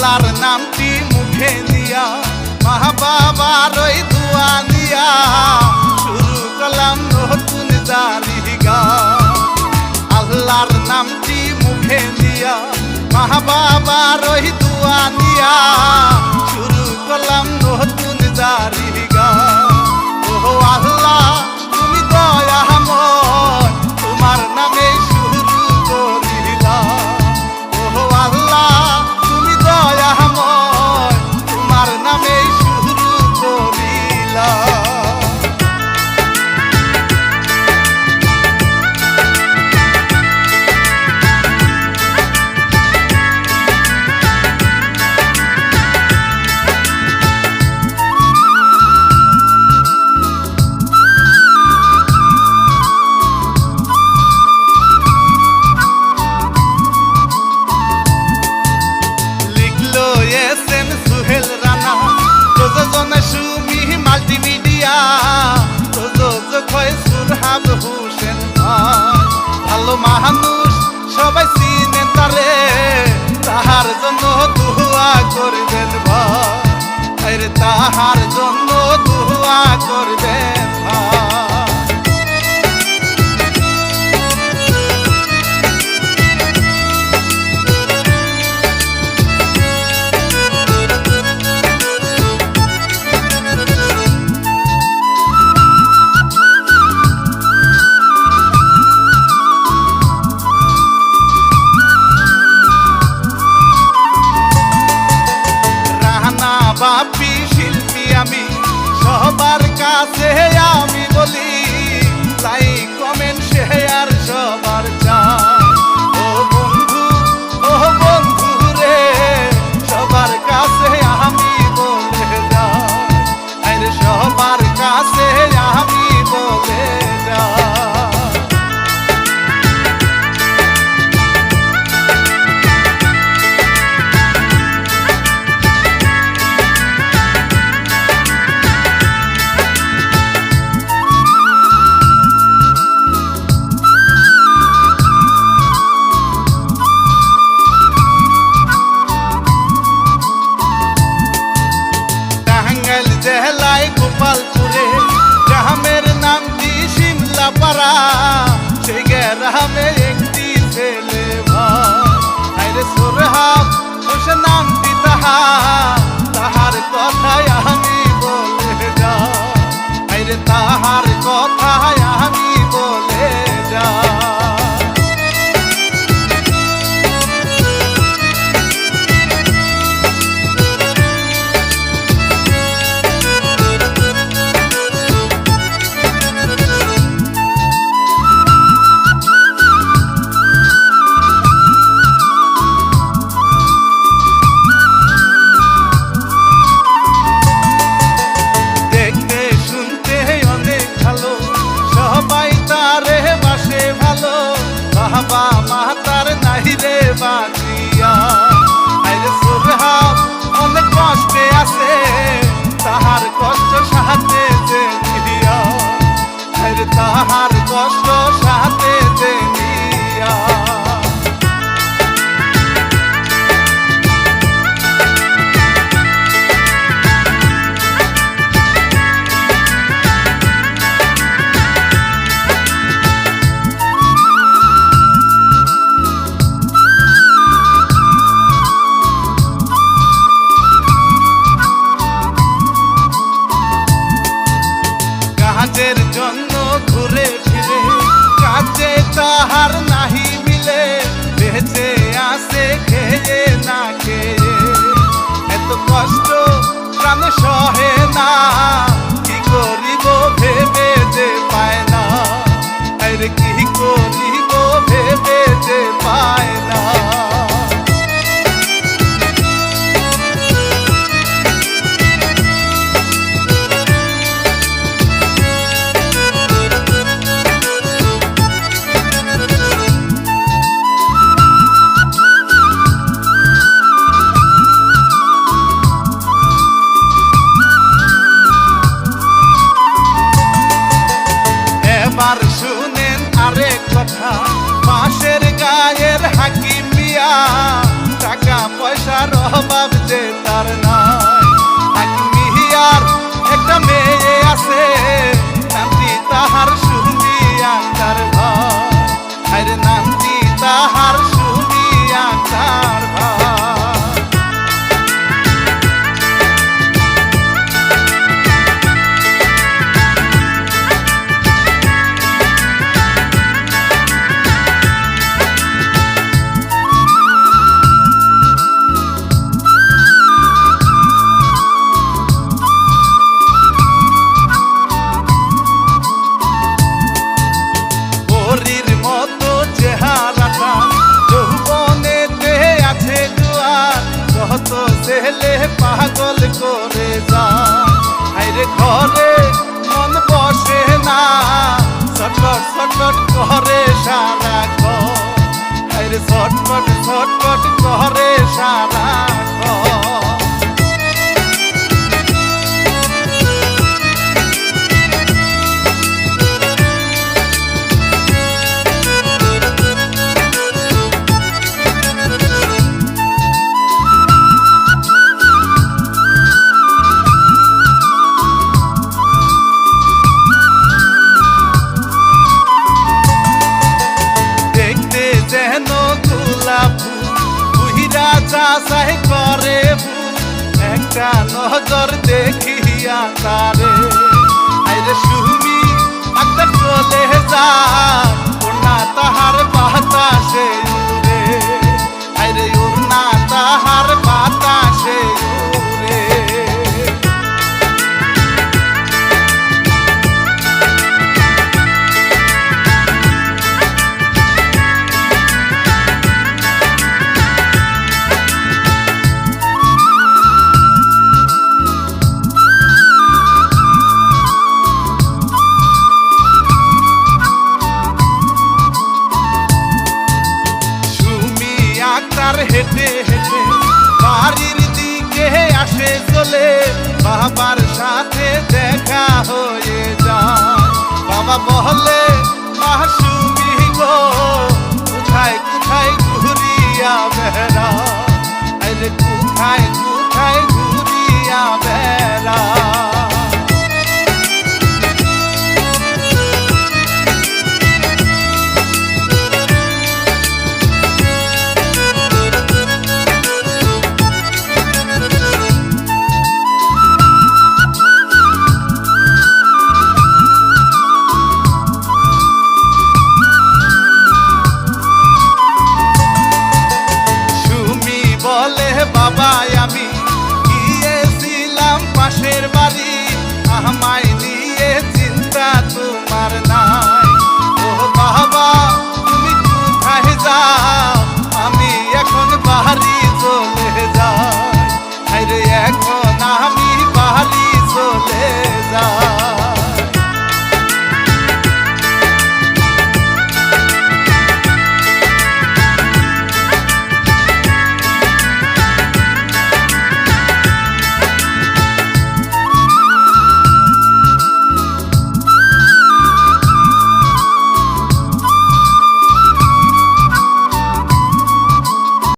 আল্লাহর নামটি মুখে নিয়া মা বাবার ওই দোয়া নিয়া শুরু করলাম নতুন জারি গান। আল্লাহর নামটি মুখে নিয়া মা বাবার ওই দোয়া নিয়া শুরু করলাম নতুন জারি গান। ও আল্লাহ তুমি দয়াময়, তোমার নামে শুরু করিলাম। ও আল্লাহ তুমি দয়াময়, তোমার নামে শুরু করিলাম। মাল্টিমিডিয়া প্রযোজক হয় সুরহাব হোসেন ভাই। ভালো মানুষ সবাই চিনে তারে, তাহার জন্য দোয়া করবেন ভাই, রে তাহার জন্য দোয়া করবেন ভাই। বাপি শিল্পী আমি সবার কাছে আমি বলি, লাইক কমেন্ট শেয়ার সবার চাই। ও বন্ধু রে সবার কাছে আমি বলে যাই, রে সবার কাছে আমি বলে যাই। জেলায় গোপালপুরে গ্রামের নামটি শিমলাপাড়া, সেই গ্রামে একটি ছেলে ভাই, রে সুরহাব হোসেন নামটি তাহার কথাই আমি বলে যাই, রে তাহার কথাই আমি বলে যাই। বাবা মাতার নাহি রে বাঁচিয়া, আইরে সুরহাব অনেক কষ্টে আছে, তাহার কষ্ট সাথে যে নিয়া, আইরে তাহার কষ্ট সাথে যে নিয়া। কাজের জন্য ঘুরে ফিরে কাজে তাহার নাহি মিলে, বেঁচে আসে খেয়ে না খেয়ে, এত কষ্ট প্রাণে সহে না, কি করিব ভেবে যে পায় না, আরে কি করিব ভেবে যে পায় না। অভাব যে তার নাই। মিহিয়ার একটা মেয়ে আছে, নামটি তাহার সুমি আক্তার ভাই। আরে নামটি তাহার সুমি আক্তার ভাই। পরীর মতো চেহারাটা, যৌবনেতে আছে জোয়ার, কত ছেলে পাগল করে যায়। আইরে ঘরে মন বসে না, ছটফট ছটফট করে সারাক্ষণ। আইরে ছটফট ছটফট করে সারাক্ষণ। যেন গোলাপ বুহিরা চাষাই করে, একটা নজর দেখিয়া তারে। আইরে সুমি আক্তার চলে যায়, ওড়না তাহার বাতাসে উড়ে। আইরে ওড়না তাহার বাতাসে উড়ে। হেঁটে হেঁটে বাড়ির দিকে আসে চলে, বাবার সাথে দেখা হয়ে যায়। বাবা বলে মাসুমি গো, কোথায় কোথায় ঘুরিয়া বেড়া। আইলে কোথায়